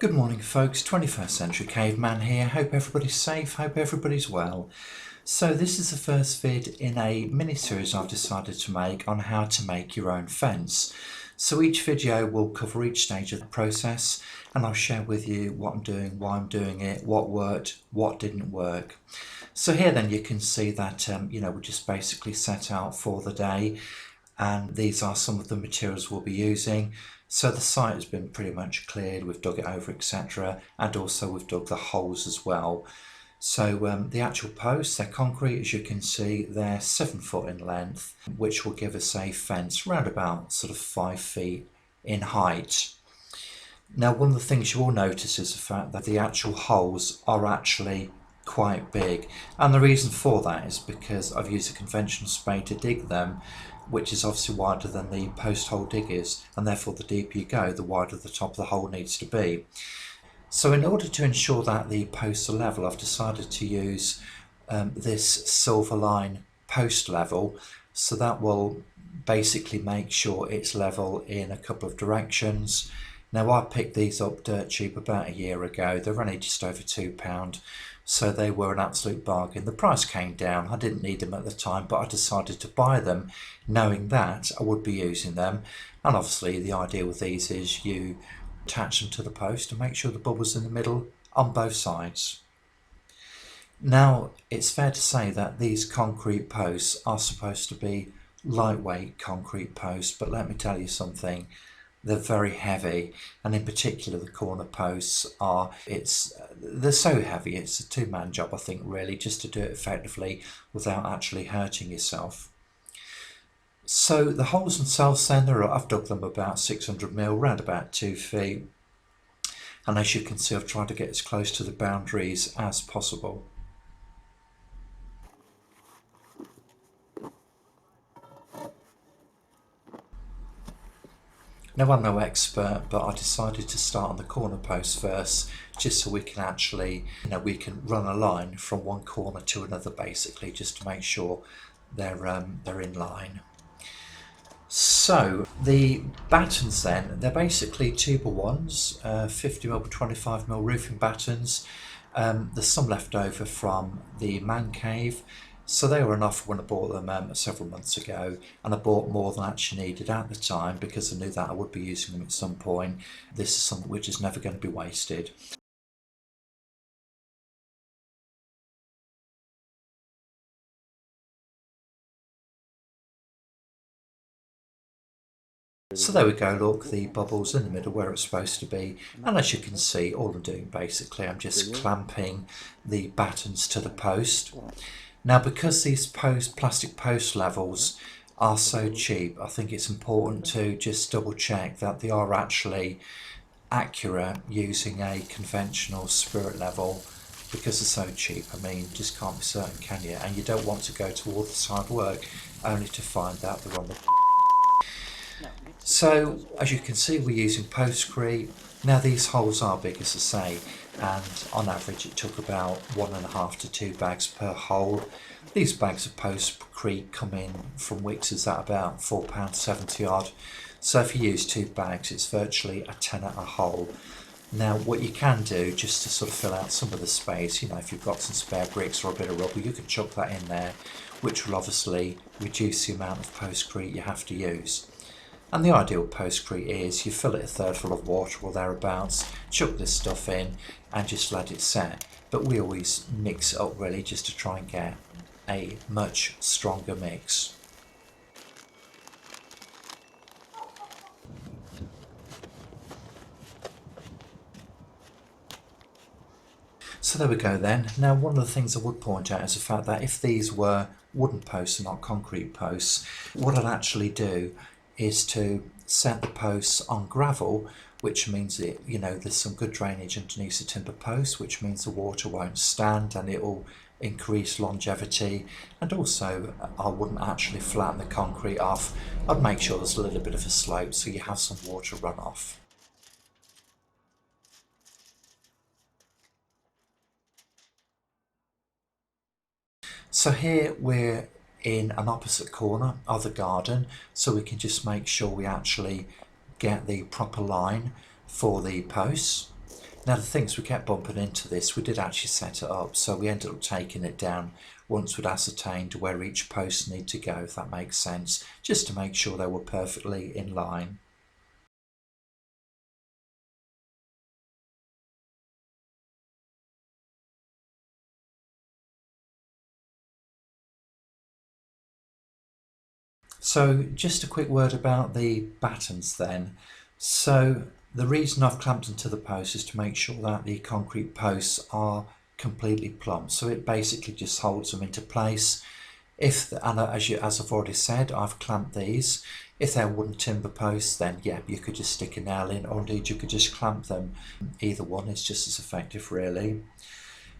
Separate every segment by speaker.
Speaker 1: Good morning folks, 21st Century Caveman here. Hope everybody's safe, hope everybody's well. So this is the first vid in a mini-series I've decided to make on how to make your own fence. So each video will cover each stage of the process and I'll share with you what I'm doing, why I'm doing it, what worked, what didn't work. So here then you can see that we just basically set out for the day, and these are some of the materials we'll be using. So the site has been pretty much cleared, we've dug it over, etc., and also we've dug the holes as well. So the actual posts, they're concrete, as you can see, they're 7 foot in length, which will give us a fence around about sort of 5 feet in height. Now, one of the things you will notice is the fact that the actual holes are actually quite big, and the reason for that is because I've used a conventional spade to dig them, which is obviously wider than the post hole dig is, and therefore the deeper you go, the wider the top of the hole needs to be. So in order to ensure that the posts are level, I've decided to use this silver line post level, so that will basically make sure it's level in a couple of directions. Now, I picked these up dirt cheap about a year ago. They're only just over £2, so they were an absolute bargain. The price came down. I didn't need them at the time, but I decided to buy them knowing that I would be using them. And obviously the idea with these is you attach them to the post and make sure the bubble's in the middle on both sides. Now, it's fair to say that these concrete posts are supposed to be lightweight concrete posts, but let me tell you something, they're very heavy, and in particular the corner posts they're so heavy. It's a two-man job, I think, really, just to do it effectively without actually hurting yourself. So the holes themselves then, I've dug them about 600mm, around about 2 feet, and as you can see I've tried to get as close to the boundaries as possible. Now, I'm no expert, but I decided to start on the corner post first, just so we can actually, we can run a line from one corner to another, basically, just to make sure they're in line. So the battens then, they're basically tuber ones, 50mm by 25mm roofing battens. There's some left over from the man cave. So they were enough when I bought them several months ago, and I bought more than I actually needed at the time because I knew that I would be using them at some point. This is something which is never going to be wasted. So there we go, look, the bubble's in the middle where it's supposed to be, and as you can see, all I'm doing basically, I'm just clamping the battens to the post. Now, because these plastic post levels are so cheap, I think it's important to just double check that they are actually accurate using a conventional spirit level, because they're so cheap. I mean, just can't be certain, can you? And you don't want to go to all this hard work only to find that they're on the... So as you can see, we're using Postcrete. Now, these holes are big, as I say, and on average it took about 1.5 to 2 bags per hole. These bags of Postcrete come in from Wicks's at about £4.70 odd. So if you use 2 bags, it's virtually a tenner a hole. Now, what you can do, just to sort of fill out some of the space, if you've got some spare bricks or a bit of rubble, you can chuck that in there, which will obviously reduce the amount of Postcrete you have to use. And the ideal Postcrete is you fill it a third full of water or thereabouts, chuck this stuff in and just let it set. But we always mix it up really, just to try and get a much stronger mix. So there we go then. Now, one of the things I would point out is the fact that if these were wooden posts and not concrete posts, what I'd actually do is to set the posts on gravel, which means that there's some good drainage underneath the timber posts, which means the water won't stand and it will increase longevity. And also I wouldn't actually flatten the concrete off. I'd make sure there's a little bit of a slope so you have some water runoff. So here we're in an opposite corner of the garden, so we can just make sure we actually get the proper line for the posts. Now the things we kept bumping into this, we did actually set it up, so we ended up taking it down once we'd ascertained where each post need to go, if that makes sense, just to make sure they were perfectly in line. So just a quick word about the battens then. So the reason I've clamped them to the post is to make sure that the concrete posts are completely plumb. So it basically just holds them into place. And as I've already said, I've clamped these. If they're wooden timber posts, then yeah, you could just stick a nail in, or indeed you could just clamp them. Either one is just as effective, really.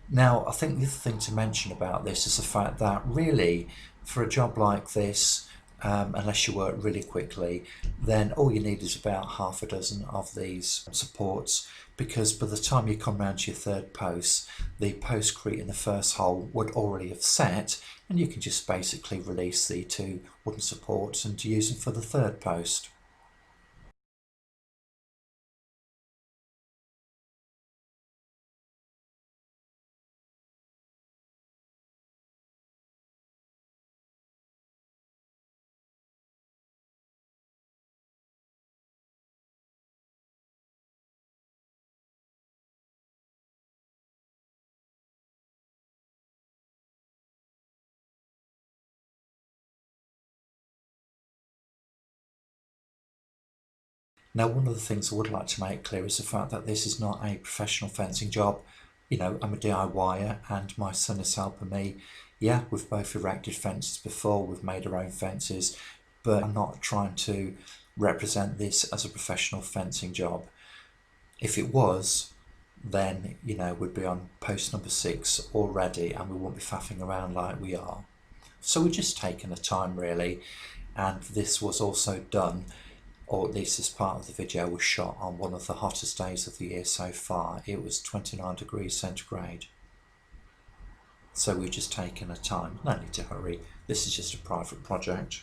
Speaker 1: Now, I think the other thing to mention about this is the fact that really, for a job like this, unless you work really quickly, then all you need is about half a dozen of these supports, because by the time you come round to your third post, the postcrete in the first hole would already have set, and you can just basically release the two wooden supports and use them for the third post. Now, one of the things I would like to make clear is the fact that this is not a professional fencing job. You know, I'm a DIYer and my son is helping me. Yeah, we've both erected fences before, we've made our own fences, but I'm not trying to represent this as a professional fencing job. If it was, then, you know, we'd be on post number 6 already and we wouldn't be faffing around like we are. So we're just taking the time really, and this was also done, or at least this part of the video was shot on one of the hottest days of the year so far. It was 29 degrees centigrade. So we're just taking our time, no need to hurry. This is just a private project.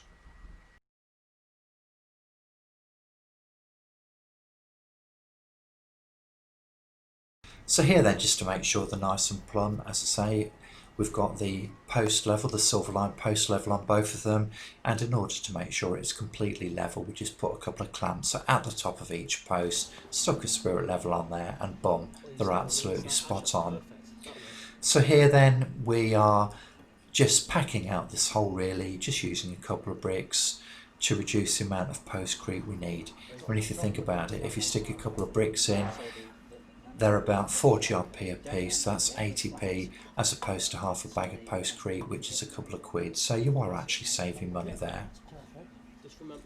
Speaker 1: So here then, just to make sure they're nice and plumb, as I say, we've got the post level, the silver line post level on both of them, and in order to make sure it's completely level, we just put a couple of clamps at the top of each post, stuck a spirit level on there, and boom, they're absolutely spot on. So here then we are just packing out this hole really, just using a couple of bricks to reduce the amount of postcrete we need. I mean, if you think about it, if you stick a couple of bricks in, they're about 40 odd p a piece, that's 80p, as opposed to half a bag of postcrete, which is a couple of quid, so you are actually saving money there.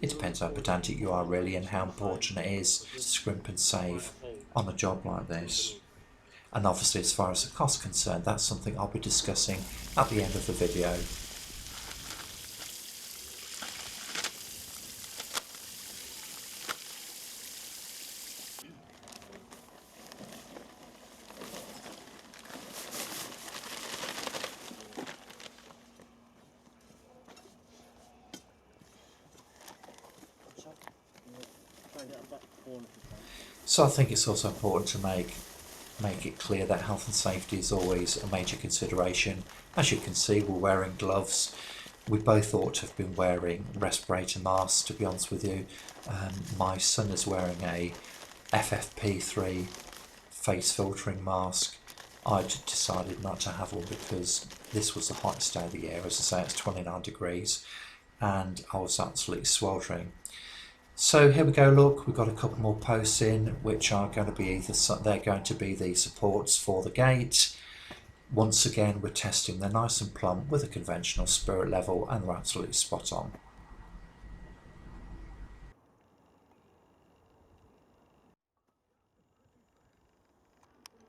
Speaker 1: It depends how pedantic you are really and how important it is to scrimp and save on a job like this. And obviously, as far as the cost concerned, that's something I'll be discussing at the end of the video. So I think it's also important to make it clear that health and safety is always a major consideration. As you can see, we're wearing gloves. We both ought to have been wearing respirator masks, to be honest with you. My son is wearing a FFP3 face filtering mask. I decided not to have one because this was the hottest day of the year. As I say, it's 29 degrees and I was absolutely sweltering. So here we go, look, we've got a couple more posts in, which are going to be they're going to be the supports for the gate. Once again, we're testing they're nice and plumb with a conventional spirit level, and they're absolutely spot on.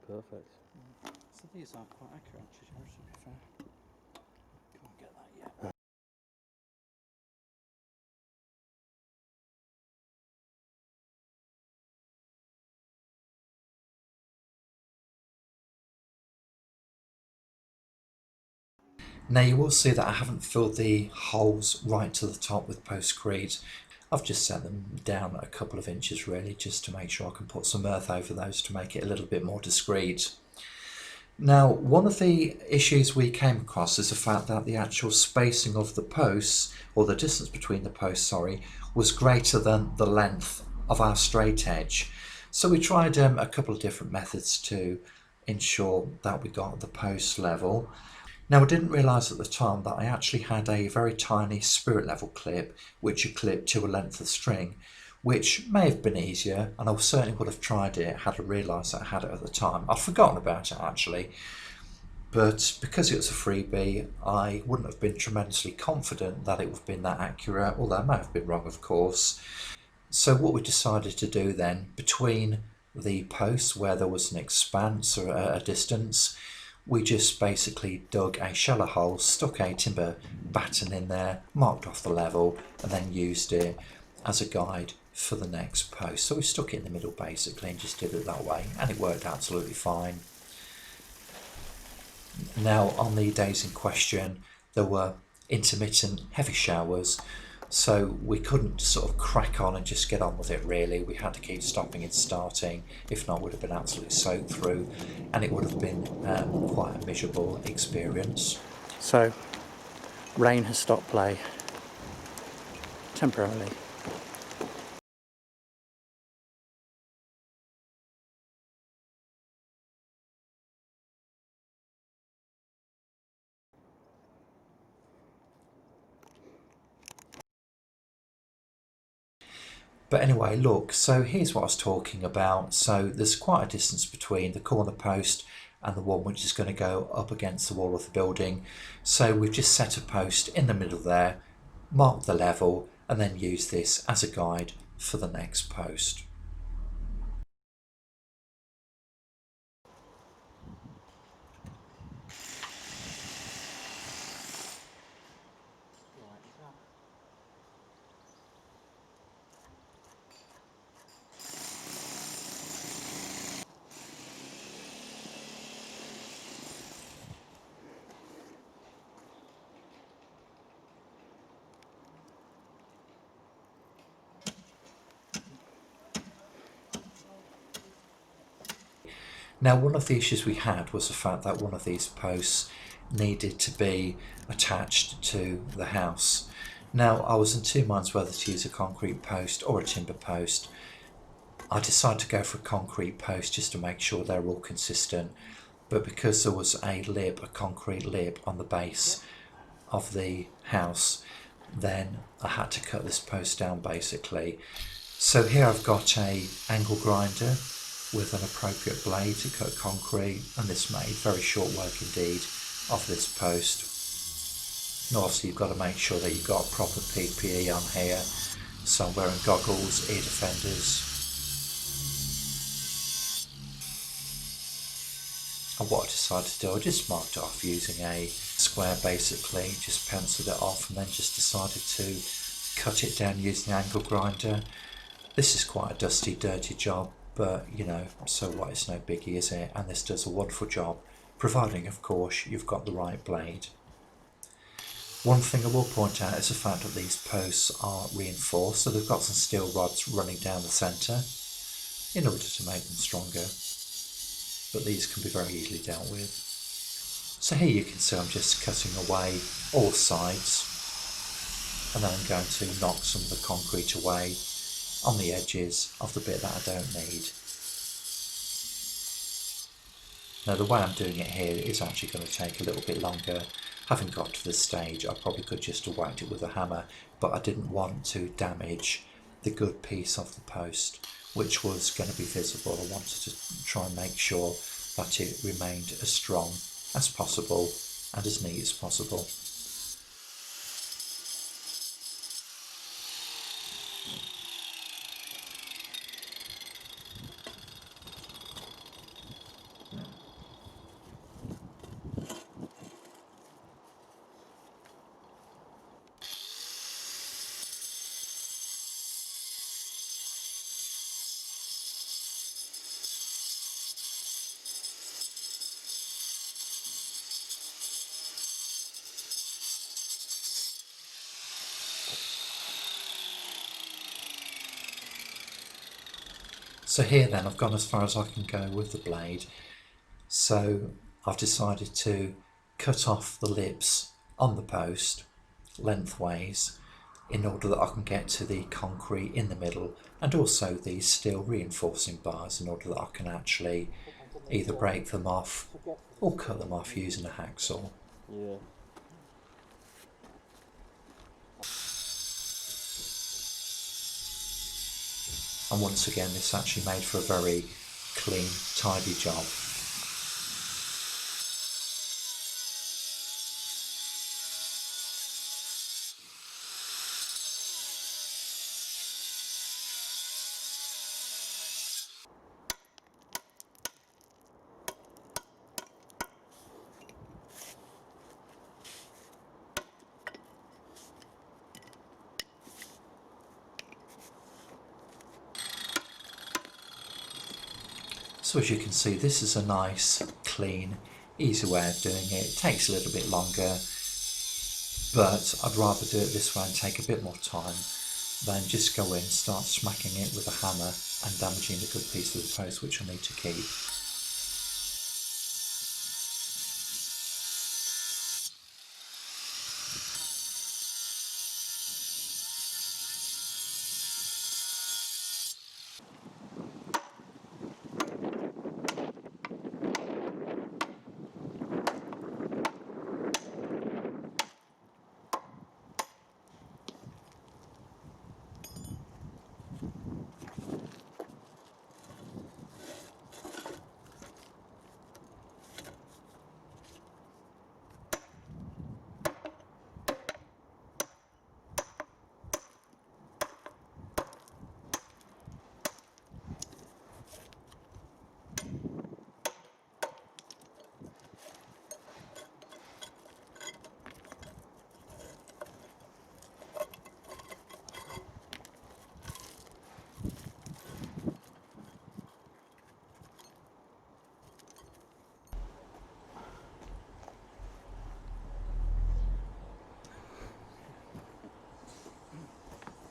Speaker 2: Perfect.
Speaker 3: So these are quite accurate, actually, to be fair. Can't get that yet.
Speaker 1: Now you will see that I haven't filled the holes right to the top with Postcrete. I've just set them down a couple of inches really, just to make sure I can put some earth over those to make it a little bit more discreet. Now, one of the issues we came across is the fact that the actual spacing of the posts, or the distance between the posts, sorry, was greater than the length of our straight edge. So we tried a couple of different methods to ensure that we got the post level. Now, I didn't realise at the time that I actually had a very tiny spirit level clip which you clip to a length of string, which may have been easier, and I certainly would have tried it had I realised that I had it at the time. I'd forgotten about it actually, but because it was a freebie, I wouldn't have been tremendously confident that it would have been that accurate, although I may have been wrong, of course. So what we decided to do then, between the posts where there was an expanse or a distance, we just basically dug a shallow hole, stuck a timber batten in there, marked off the level, and then used it as a guide for the next post. So we stuck it in the middle basically and just did it that way, and it worked absolutely fine. Now, on the days in question, there were intermittent heavy showers, so we couldn't sort of crack on and just get on with it really. We had to keep stopping and starting, if not we'd have been absolutely soaked through, and it would have been quite a miserable experience.
Speaker 3: So, rain has stopped play temporarily.
Speaker 1: But anyway, look, so here's what I was talking about. So there's quite a distance between the corner post and the one which is going to go up against the wall of the building. So we've just set a post in the middle there, marked the level, and then use this as a guide for the next post. Now, one of the issues we had was the fact that one of these posts needed to be attached to the house. Now, I was in two minds whether to use a concrete post or a timber post. I decided to go for a concrete post just to make sure they're all consistent, but because there was a lip, a concrete lip on the base of the house, then I had to cut this post down basically. So here I've got a angle grinder with an appropriate blade to cut concrete, and this made very short work indeed of this post. Now obviously you've got to make sure that you've got a proper PPE on here, so I'm wearing goggles, ear defenders, and what I decided to do, I just marked it off using a square basically, just penciled it off and then just decided to cut it down using the angle grinder. This is quite a dusty, dirty job, but you know, so what, it's no biggie, is it? And this does a wonderful job, providing of course you've got the right blade. One thing I will point out is the fact that these posts are reinforced, so they've got some steel rods running down the centre in order to make them stronger, but these can be very easily dealt with. So here you can see I'm just cutting away all sides, and then I'm going to knock some of the concrete away on the edges of the bit that I don't need. Now the way I'm doing it here is actually going to take a little bit longer. Having got to this stage, I probably could just have whacked it with a hammer, but I didn't want to damage the good piece of the post, which was going to be visible. I wanted to try and make sure that it remained as strong as possible and as neat as possible. So here then I've gone as far as I can go with the blade. So I've decided to cut off the lips on the post lengthways in order that I can get to the concrete in the middle, and also these steel reinforcing bars in order that I can actually either break them off or cut them off using a hacksaw.
Speaker 2: Yeah.
Speaker 1: And once again, this actually made for a very clean, tidy job. So as you can see, this is a nice, clean, easy way of doing it. It takes a little bit longer, but I'd rather do it this way and take a bit more time than just go in, start smacking it with a hammer and damaging a good piece of the post which I need to keep.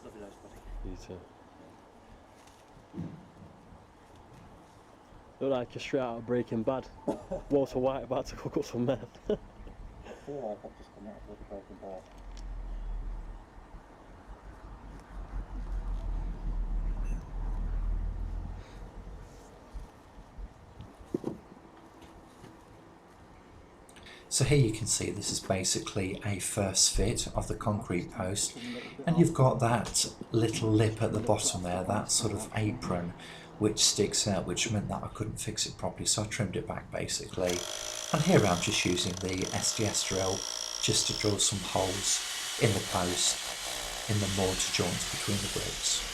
Speaker 3: Love you loads, buddy.
Speaker 2: You too. Look like you're straight out of Breaking Bad. Walter White about to cook up some meth.
Speaker 3: I feel like I've just come out of the Breaking Bad.
Speaker 1: So here you can see this is basically a first fit of the concrete post, and you've got that little lip at the bottom there, that sort of apron which sticks out, which meant that I couldn't fix it properly, so I trimmed it back basically. And here I'm just using the SDS drill just to drill some holes in the post in the mortar joints between the bricks.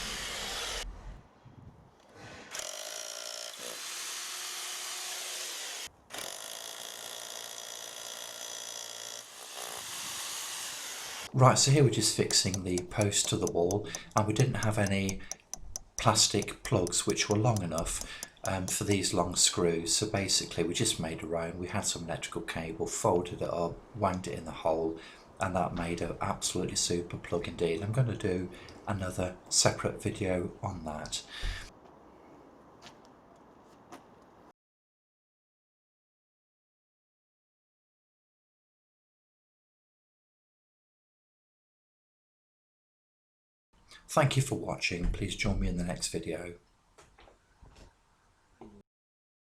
Speaker 1: Right, so here we're just fixing the post to the wall, and we didn't have any plastic plugs which were long enough for these long screws, so basically we just made our own. We had some electrical cable, folded it up, wanged it in the hole, and that made an absolutely super plug indeed. I'm going to do another separate video on that. Thank you for watching. Please join me in the next video.